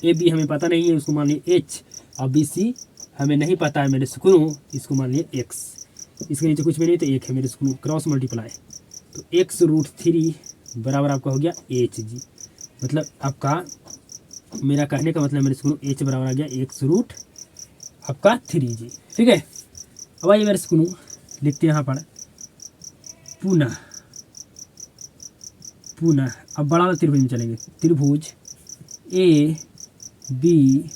ए बी हमें पता नहीं है, उसको मान लिया एच, और बी सी हमें नहीं पता है मेरे स्कूल, इसको मान लिया एक्स। इसके नीचे कुछ भी नहीं तो एक है मेरे स्कूल, क्रॉस मल्टीप्लाई, तो एक्स √3 बराबर आपका हो गया एच जी। मतलब आपका मेरा कहने का मतलब मेरे स्कूल एच बराबर आ गया एक्स रूट आपका 3 जी। ठीक है, अब आइए मेरे स्कूल लिखते हैं यहाँ पर पुनः पुनः, अब बड़ा वाला त्रिभुज में चलेंगे, त्रिभुज ए बी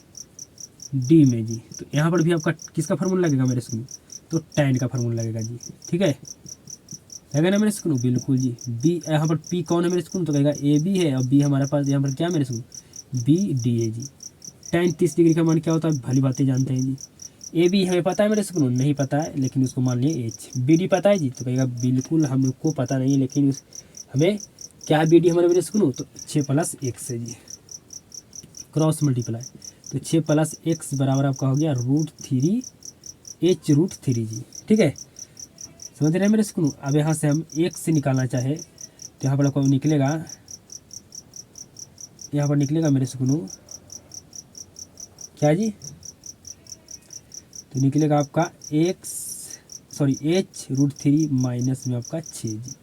डी में जी। तो यहाँ पर भी आपका किसका फार्मूला लगेगा मेरे स्कूल, तो tan का फार्मूला लगेगा जी। ठीक है, लगेगा ना मेरे स्कूल, बिल्कुल जी। बी यहाँ पर पी कौन है मेरे स्कूल, तो कहेगा ए बी है, और बी हमारे पास यहाँ पर क्या मेरे स्कूल, बी डी है जी। tan 30 डिग्री का मान क्या होता है, भली बातें जानते हैं जी। ए बी हमें पता है मेरे स्कूल, नहीं पता है, लेकिन उसको मान लिए एच। बी डी पता है जी, तो कहेगा बिल्कुल हमको पता नहीं है, लेकिन हमें क्या है बी डी हमारे मेरे स्कूल, तो 6 + x है जी, क्रॉस मल्टीप्लाई, तो 6 + x बराबर आपका हो गया √3 एच √3 जी। ठीक है, समझ रहे हैं मेरे स्कूल। अब यहाँ से हम x से निकालना चाहे तो यहाँ पर आपको निकलेगा, यहाँ पर निकलेगा मेरे स्कूल क्या जी, तो निकलेगा आपका एच √3 माइनस में आपका 6 जी।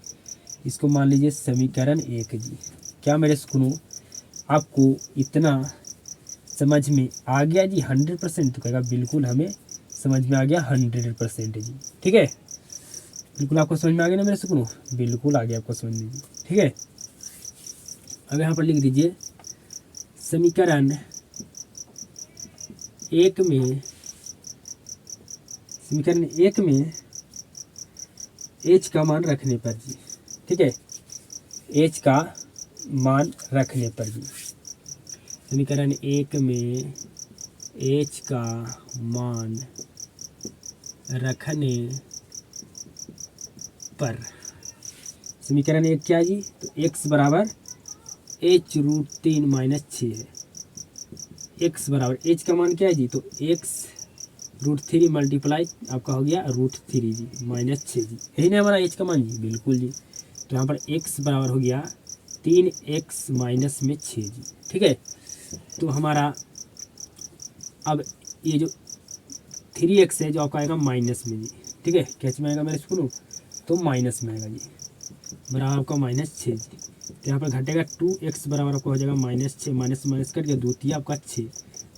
इसको मान लीजिए समीकरण 1 जी। क्या मेरे स्कूल आपको इतना समझ में आ गया जी 100%, तो कहेगा बिल्कुल हमें समझ में आ गया 100% जी। ठीक है, बिल्कुल आपको समझ में आ गया ना मेरे स्कूल, बिल्कुल आ गया आपको समझ में जी। ठीक है, अब यहाँ पर लिख दीजिए समीकरण 1 में, समीकरण 1 में एच का मान रखने पर जी। ठीक है, एच का मान रखने पर जी, समीकरण 1 में एच का मान रखने पर, समीकरण 1 क्या जी, तो x बराबर एच √3 माइनस 6 है। x बराबर एच का मान क्या है जी, तो x √3 मल्टीप्लाई आपका हो गया √3 जी माइनस 6 जी, यही ना हमारा h का मान जी, बिल्कुल जी। तो यहाँ पर x बराबर हो गया 3x माइनस में 6 जी। ठीक है, तो हमारा अब ये जो 3x है जो आपका आएगा माइनस में जी। ठीक है, कैसे में आएगा मेरे स्कूल, तो माइनस में आएगा जी, बराबर आपका -6 जी। तो यहाँ पर घटेगा 2x बराबर आपको हो जाएगा -6, माइनस माइनस कट गया, 2 3 आपका 6,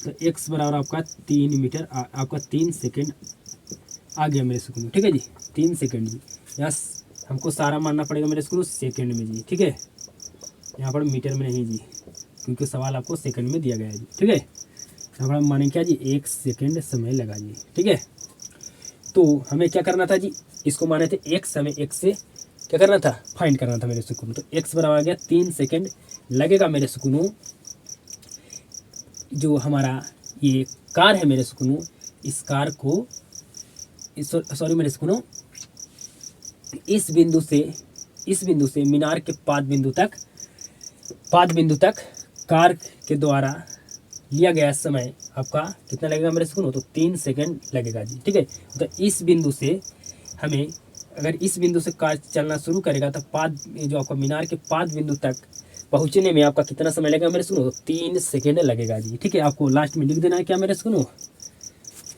तो x बराबर आपका 3 मीटर आपका 3 सेकेंड आ गया मेरे स्कूल में। ठीक है जी, 3 सेकेंड जी। यहाँ हमको सारा मानना पड़ेगा मेरे स्कूल सेकेंड में जी। ठीक है, यहाँ पर मीटर में नहीं जी, क्योंकि सवाल आपको सेकंड में दिया गया है जी। ठीक है, यहाँ पर हम मानेंगे क्या जी, 1 सेकेंड समय लगा जी। ठीक है, तो हमें क्या करना था जी, इसको माने थे x, हमें x से क्या करना था, फाइंड करना था मेरे सुकून। तो x बराबर आ गया 3 सेकेंड लगेगा मेरे सुकूनों। जो हमारा ये कार है मेरे सुकूनों, इस कार को सॉरी मेरे सुकूनों, इस बिंदु से मीनार के पाद बिंदु तक कार के द्वारा लिया गया समय आपका कितना लगेगा मेरे सुकूनों, तो 3 सेकेंड लगेगा जी। ठीक है, तो इस बिंदु से हमें, अगर इस बिंदु से कार चलना शुरू करेगा तो पाद जो आपका मीनार के पाद बिंदु तक पहुंचने में आपका कितना समय लगेगा मेरे सुनो, तो 3 सेकेंड लगेगा जी। ठीक है, आपको लास्ट में लिख देना है क्या मेरे सुनो,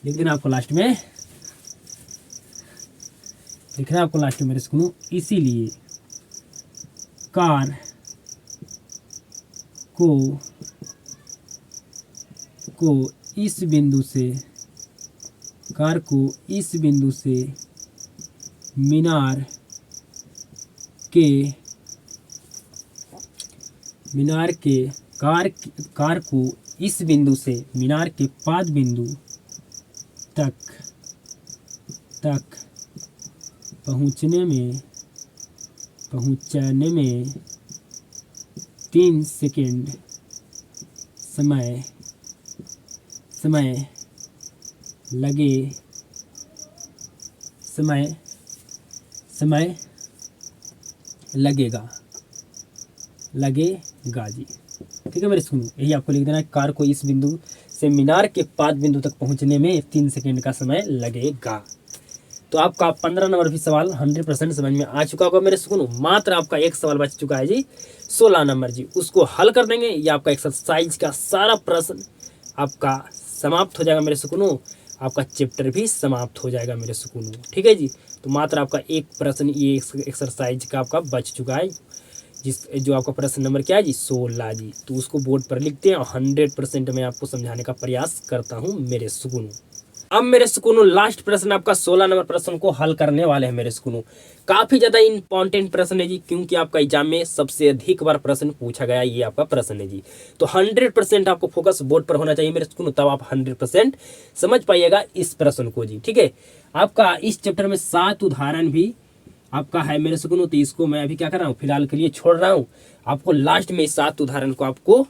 लिख देना आपको लास्ट में, लिखना है आपको लास्ट में मेरे सुनो, इसीलिए कार को इस बिंदु से, कार को इस बिंदु से मीनार के कार को इस बिंदु से मीनार के पाद बिंदु तक पहुंचने में 3 सेकेंड समय लगेगा गाजी। ठीक है मेरे स्कूल, यही आपको लिख देना है। कार को इस बिंदु से मीनार के पाद बिंदु तक पहुंचने में 3 सेकंड का समय लगेगा। तो आपका 15 नंबर भी सवाल 100% समझ में आ चुका होगा मेरे सुकून। मात्र आपका एक सवाल बच चुका है जी, 16 नंबर जी, उसको हल कर देंगे। ये आपका एक्सरसाइज का सारा प्रश्न आपका समाप्त हो जाएगा मेरे सुकूनों, आपका चैप्टर भी समाप्त हो जाएगा मेरे सुकूनों। ठीक है जी, तो मात्र आपका एक प्रश्न ये एक्सरसाइज का आपका बच चुका है, जो आपका प्रश्न नंबर क्या है जी, 16 जी। तो उसको बोर्ड पर लिखते हैं और 100% मैं आपको समझाने का प्रयास करता हूँ मेरे सुकूनों। अब मेरे सुकूनों लास्ट प्रश्न आपका 16 नंबर प्रश्न को हल करने वाले हैं मेरे सुकूनों। काफी ज्यादा इंपॉर्टेंट प्रश्न है जी, क्योंकि आपका एग्जाम में सबसे अधिक बार प्रश्न पूछा गया ये आपका प्रश्न है जी। तो 100% आपको फोकस बोर्ड पर होना चाहिए मेरे सुकूनों, तब आप 100% समझ पाइएगा इस प्रश्न को जी। ठीक है, आपका इस चैप्टर में 7 उदाहरण भी आपका है मेरे सुकूनों। तो इसको मैं अभी क्या कर रहा हूँ, फिलहाल के लिए छोड़ रहा हूँ। आपको लास्ट में 7 उदाहरण को आपको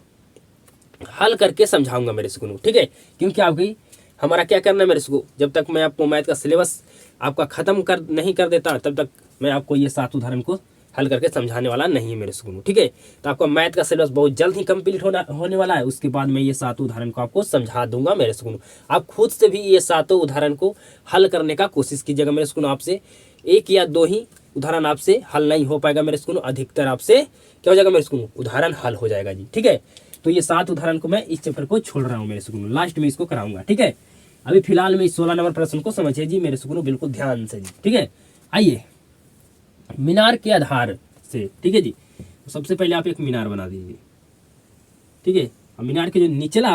हल करके समझाऊंगा मेरे सुकूनों। ठीक है, क्योंकि आपकी हमारा क्या करना है मेरे को, जब तक मैं आपको मैथ का सिलेबस आपका खत्म नहीं कर देता, तब तक मैं आपको ये 7 उदाहरण को हल करके समझाने वाला नहीं है मेरे सुकूनों। ठीक है, तो आपका मैथ का सिलेबस बहुत जल्द ही कंप्लीट होने वाला है। उसके बाद मैं ये 7 उदाहरण को आपको समझा दूंगा मेरे सुकूनों। आप खुद से भी ये 7 उदाहरण को हल करने का कोशिश कीजिएगा मेरे सुकूनों। आपसे 1 या 2 ही उदाहरण आपसे हल नहीं हो पाएगा मेरे सुकूनों, अधिकतर आपसे क्या हो जाएगा मेरे सुकूनों, उदाहरण हल हो जाएगा जी। ठीक है, तो ये 7 उदाहरण को मैं इस चैप्टर को छोड़ रहा हूँ मेरे सुकूनों, लास्ट में इसको कराऊंगा। ठीक है, अभी फिलहाल में 16 नंबर प्रश्न को समझिए जी मेरे सुकूनों, बिल्कुल ध्यान से जी। ठीक है, आइए मीनार के आधार से, ठीक है जी, तो सबसे पहले आप एक मीनार बना दीजिए। ठीक है, अब मीनार के जो निचला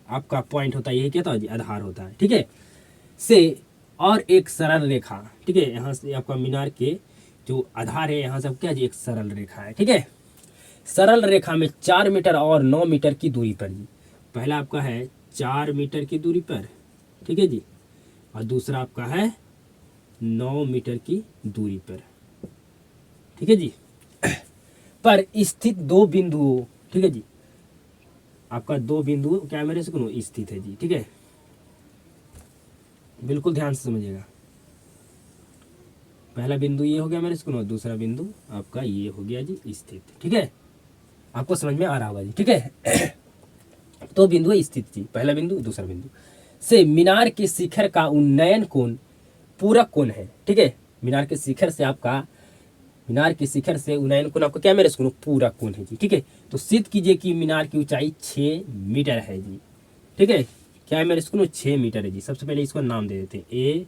आपका पॉइंट होता है यही क्या होता है जी, आधार होता है। ठीक है, से और एक सरल रेखा, ठीक है, यहाँ से आपका मीनार के जो आधार है यहाँ से क्या जी, एक सरल रेखा है। ठीक है, सरल रेखा में 4 मीटर और 9 मीटर की दूरी पर जी, पहला आपका है 4 मीटर की दूरी पर, ठीक है जी, और दूसरा आपका है 9 मीटर की दूरी पर, ठीक है जी, पर स्थित 2 बिंदुओं, ठीक है जी, आपका 2 बिंदु क्या मेरे से स्थित है जी। ठीक है, बिल्कुल ध्यान से समझिएगा। पहला बिंदु ये हो गया मेरे से, दूसरा बिंदु आपका ये हो गया जी स्थित। ठीक है, आपको समझ में आ रहा होगा जी। ठीक है, तो बिंदु स्थित जी, पहला बिंदु दूसरा बिंदु से मीनार के शिखर का उन्नयन कोण पूरक कोण है। ठीक है, मीनार के शिखर से उन्नयन कोण आपका क्या मेरे सुनो, पूरक कोण है जी। ठीक है, तो सिद्ध कीजिए कि मीनार की ऊंचाई 6 मीटर है जी। ठीक है, क्या है मेरे सुनो, 6 मीटर है जी। सबसे पहले इसको नाम दे देते हैं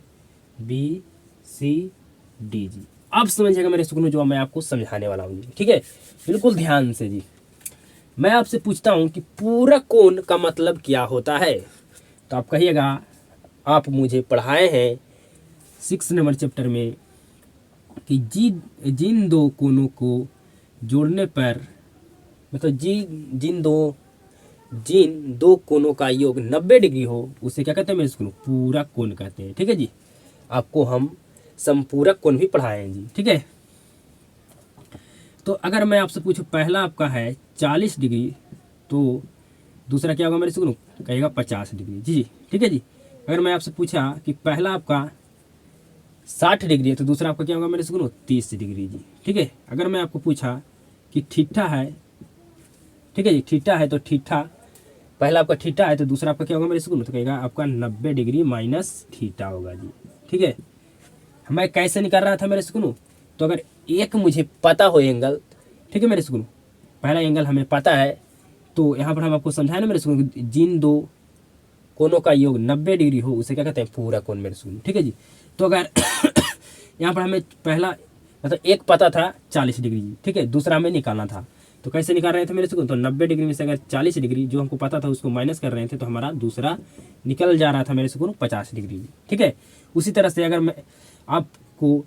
ABCD जी। अब समझिएगा मेरे सुनो जो मैं आपको समझाने वाला हूँ जी। ठीक है, बिल्कुल ध्यान से जी। मैं आपसे पूछता हूं कि पूरक कोण का मतलब क्या होता है, तो आप कहिएगा आप मुझे पढ़ाए हैं 6 नंबर चैप्टर में कि जिन 2 कोणों को जोड़ने पर, मतलब जिन दो कोणों का योग 90 डिग्री हो उसे क्या कहते हैं मेरे स्कूल, पूरक कोण कहते हैं। ठीक है जी, आपको हम समपूरक कोण भी पढ़ाए हैं जी। ठीक है, तो अगर मैं आपसे पूछूं पहला आपका है 40 डिग्री, तो दूसरा क्या होगा मेरे से कहेगा 50 डिग्री जी। ठीक है जी, अगर मैं आपसे पूछा कि पहला आपका 60 डिग्री है, तो दूसरा आपका क्या होगा मेरे से 30 डिग्री जी। ठीक है, अगर मैं आपको पूछा कि ठीठा है, ठीक है जी, ठीठा है, तो ठीठा पहला आपका ठीठा है, तो दूसरा आपका क्या होगा मेरे से तो कहेगा आपका 90 डिग्री माइनस ठीठा होगा जी। ठीक है, मैं कैसे निकाल रहा था मेरे से तो अगर एक मुझे पता हो एंगल, ठीक है मेरे से पहला एंगल हमें पता है, तो यहाँ पर हम आपको समझाए ना मेरे से जिन 2 कोणों का योग 90 डिग्री हो उसे क्या कहते हैं, पूरा कोण मेरे से। ठीक है जी, तो अगर यहाँ पर हमें पहला मतलब एक पता था 40 डिग्री जी। ठीक है, दूसरा हमें निकालना था, तो कैसे निकाल रहे थे मेरे से, तो 90 डिग्री में से अगर 40 डिग्री जो हमको पता था उसको माइनस कर रहे थे, तो हमारा दूसरा निकल जा रहा था मेरे से 50 डिग्री। ठीक है, उसी तरह से अगर मैं आपको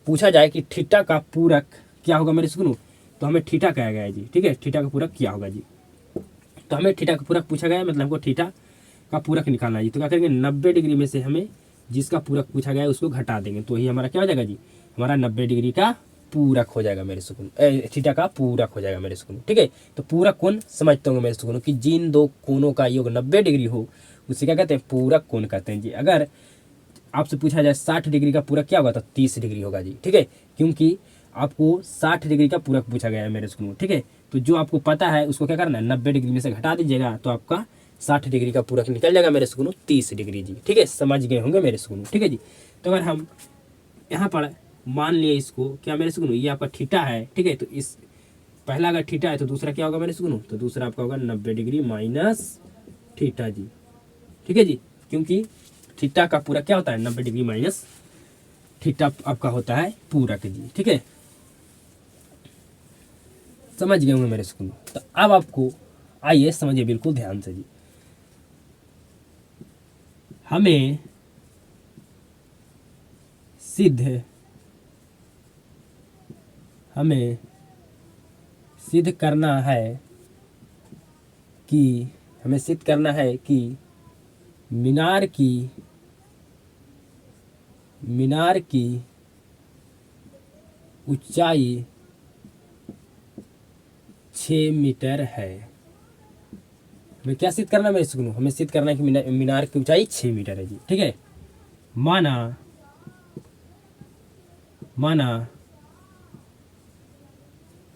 पूछा जाए कि थीटा का पूरक क्या होगा मेरे से, तो हमें थीटा कहा गया है जी। ठीक है, थीटा का पूरक क्या होगा जी, तो हमें थीटा का पूरक पूछा गया है, मतलब हमको थीटा का पूरक निकालना है जी। तो क्या करेंगे, 90 डिग्री में से हमें जिसका पूरक पूछा गया है उसको घटा देंगे, तो ही हमारा क्या हो जाएगा जी, हमारा 90 डिग्री का पूरक हो जाएगा मेरे सुकून, थीटा का पूरक हो जाएगा मेरे सुकून। ठीक है, तो पूरक कोण समझते होंगे मेरे सुकून कि जिन 2 कोणों का योग 90 डिग्री हो उसे क्या कहते हैं, पूरक कोण कहते हैं जी। अगर आपसे पूछा जाए 60 डिग्री का पूरक क्या होगा, तो 30 डिग्री होगा जी। ठीक है, क्योंकि आपको 60 डिग्री का पूरक पूछा गया है मेरे स्कूल में। ठीक है, तो जो आपको पता है उसको क्या करना है, 90 डिग्री में से घटा दीजिएगा तो आपका 60 डिग्री का पूरक निकल जाएगा मेरे सुकून 30 डिग्री जी। ठीक है, समझ गए होंगे मेरे सुकून। ठीक है जी। तो अगर हम यहाँ पर मान लिए इसको क्या मेरे सुकून, ये आपका थीटा है। ठीक है, तो इस पहला अगर थीटा है तो दूसरा क्या होगा मेरे सुकून, तो दूसरा आपका होगा 90 डिग्री माइनस थीटा जी। ठीक है जी, क्योंकि थीटा का पूरक क्या होता है, 90 डिग्री माइनस थीटा आपका होता है पूरक जी। ठीक है, समझ गए होंगे मेरे सुकून। तो अब आपको आइए समझिए बिल्कुल ध्यान से जी। हमें सिद्ध करना है कि मीनार की ऊंचाई 6 मीटर है। हमें क्या सिद्ध करना है मेरे सुनो, हमें सिद्ध करना है कि मीनार की ऊंचाई 6 मीटर है जी। ठीक है, माना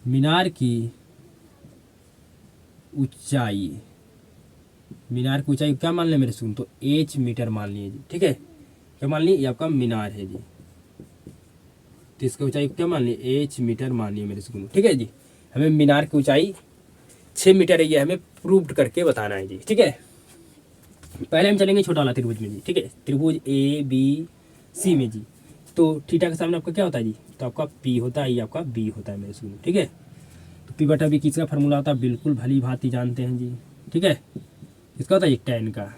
मीनार की ऊंचाई क्या मान लिया मेरे सुन, तो h मीटर मान लिए जी। ठीक है, क्या मान लिए, ये आपका मीनार है जी, तो इसकी ऊंचाई क्या मान लिए, h मीटर मान लिए मेरे सुन। ठीक है जी, हमें मीनार की ऊंचाई 6 मीटर है, ये हमें प्रूव करके बताना है जी। ठीक है, पहले हम चलेंगे छोटा वाला त्रिभुज में जी। ठीक है, त्रिभुज ABC में जी। तो थीटा के सामने आपका क्या होता है जी, तो आपका P होता है, ये आपका B होता है मेरे सुन। ठीक है, तो P/B किसका फार्मूला होता है, बिल्कुल भली भांति जानते हैं जी। ठीक है, किसका होता है ये, tan का।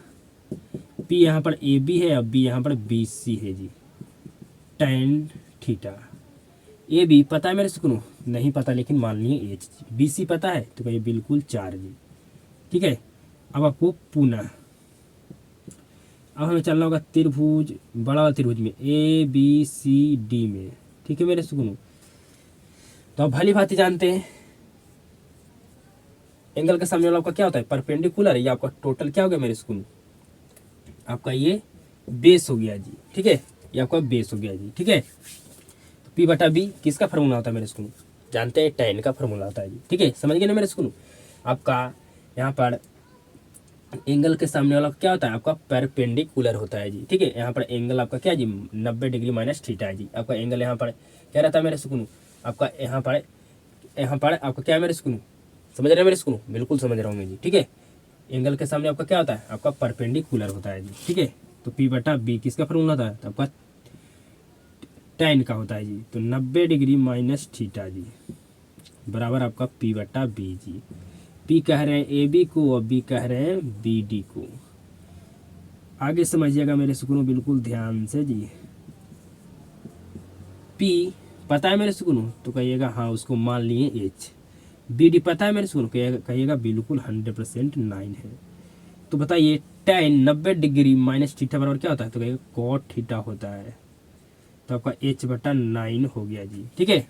P यहाँ पर AB है और B यहाँ पर BC है जी, tan थीटा। AB पता है मेरे सुनो, नहीं पता लेकिन मान लिए h। BC पता है तो कहिए बिल्कुल 4 जी। ठीक है, अब आपको पुनः अब हमें चलना होगा त्रिभुज, बड़ा वाला त्रिभुज में ABCD में। ठीक है मेरे सुनो, तो आप भली भांति जानते हैं एंगल के सामने वाला आपका क्या होता है, परपेंडिकुलर। ये आपका टोटल क्या हो गया मेरे सुनो, आपका ये बेस हो गया जी। ठीक है, ये आपका बेस हो गया जी। ठीक है, तो P/B किसका फार्मूला होता है मेरे सुनो, जानते हैं tan का फार्मूला होता है जी। ठीक है, समझ गए ना मेरे सुनो। आपका यहाँ पर एंगल के सामने वाला क्या होता है, आपका परपेंडिकुलर होता है जी। ठीक है, यहाँ पर एंगल आपका क्या जी, 90 डिग्री माइनस थीटा है जी। आपका एंगल यहाँ पर क्या रहता है मेरे सुकून, आपका यहाँ पर आपका क्या है मेरे सुकून, समझ रहे हैं मेरे सुकून, बिल्कुल समझ रहा हूँ जी। ठीक है, एंगल के सामने आपका क्या होता है, आपका परपेंडिकुलर होता है जी। ठीक है, तो P/B किसका फॉर्मूला होता है, तो आपका tan का होता है जी। तो 90 डिग्री माइनस थीटा जी बराबर आपका P/B जी। P कह रहे हैं AB को और B कह रहे हैं BD को। आगे समझिएगा मेरे सुकूनों बिल्कुल ध्यान से जी। P पता है मेरे सुकूनों, तो कहिएगा हाँ उसको मान लिए H। BD पता है मेरे सुकूनों, कहिएगा बिल्कुल 100% 9 है। तो बताइए tan 90 डिग्री माइनस थीटा बराबर क्या होता है, तो कहिएगा cot थीटा होता है। तो आपका H/9 हो गया जी। ठीक है,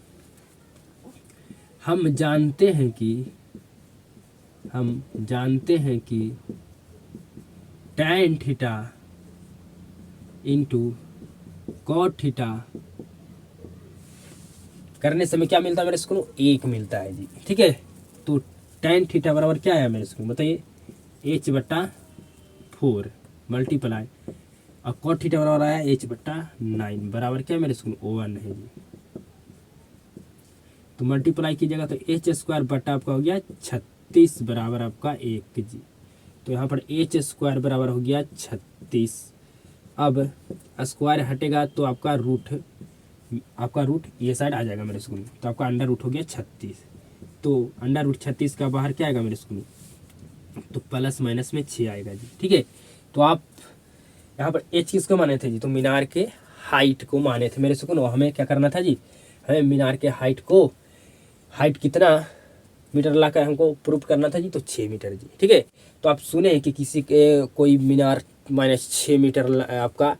हम जानते हैं कि tan theta into cot theta करने से हमें क्या मिलता है मेरे स्कूल, 1 मिलता है जी। ठीक है, तो tan थीटा बराबर क्या है मेरे स्कूल, बताइए H/4 मल्टीप्लाई और cot थीटा बराबर आया H/9 बराबर क्या है मेरे स्कूल, 1 है जी। तो मल्टीप्लाई कीजिएगा तो H² बटा आपका हो गया 36 बराबर आपका 1 जी। तो यहाँ पर H² बराबर हो गया 36। अब स्क्वायर हटेगा तो आपका रूट ये साइड आ जाएगा मेरे स्कूल, तो आपका अंडर रूट हो गया 36। तो अंडर रूट 36 का बाहर क्या आएगा मेरे स्कूल, तो प्लस माइनस में 6 आएगा जी। ठीक है, तो आप यहाँ पर H किसको माने थे जी, तो मीनार के हाइट को माने थे मेरे स्कूल। हमें क्या करना था जी, हमें मीनार के हाइट कितना मीटर लाकर हमको प्रूफ करना था जी, तो 6 मीटर जी। ठीक है, तो आप सुने कि किसी के कोई मीनार माइनस 6 मीटर आपका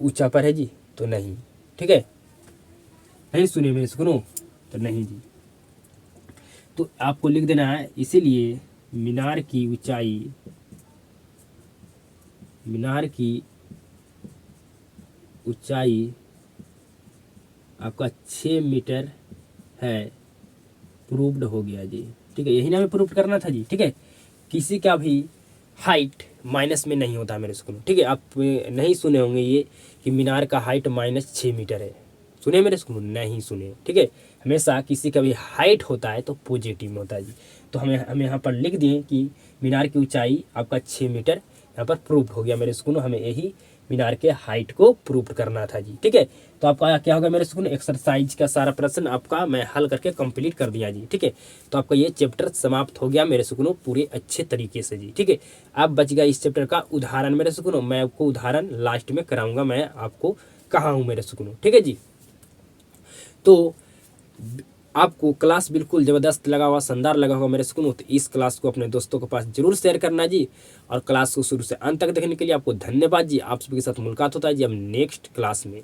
ऊंचा पर है जी, तो नहीं। ठीक है, नहीं सुने मेरे सुनो, तो नहीं जी। तो आपको लिख देना है, इसीलिए मीनार की ऊंचाई आपका 6 मीटर है, प्रूव्ड हो गया जी। ठीक है, यही ना हमें प्रूव करना था जी। ठीक है, किसी का भी हाइट माइनस में नहीं होता मेरे स्कूल। ठीक है, आप नहीं सुने होंगे ये कि मीनार का हाइट -6 मीटर है। सुने मेरे स्कूल? नहीं सुने। ठीक है, हमेशा किसी का भी हाइट होता है तो पॉजिटिव में होता है जी। तो हमें यहाँ पर लिख दिए कि मीनार की ऊंचाई आपका 6 मीटर यहाँ पर प्रूव हो गया मेरे स्कूल। हमें यही मीनार के हाइट को प्रूव करना था जी। ठीक है, तो आपका क्या होगा मेरे स्कूल? एक्सरसाइज का सारा प्रश्न आपका मैं हल करके कंप्लीट कर दिया जी। ठीक है, तो आपका ये चैप्टर समाप्त हो गया मेरे स्कूल पूरे अच्छे तरीके से जी। ठीक है, अब बच गया इस चैप्टर का उदाहरण मेरे स्कूल। मैं आपको उदाहरण लास्ट में कराऊंगा, मैं आपको कहाँ हूँ मेरे स्कूल। ठीक है जी, तो आपको क्लास बिल्कुल ज़बरदस्त लगा हुआ, शानदार लगा होगा मेरे स्कूल। तो इस क्लास को अपने दोस्तों के पास जरूर शेयर करना जी। और क्लास को शुरू से अंत तक देखने के लिए आपको धन्यवाद जी। आप सभी के साथ मुलाकात होता है जी अब नेक्स्ट क्लास में।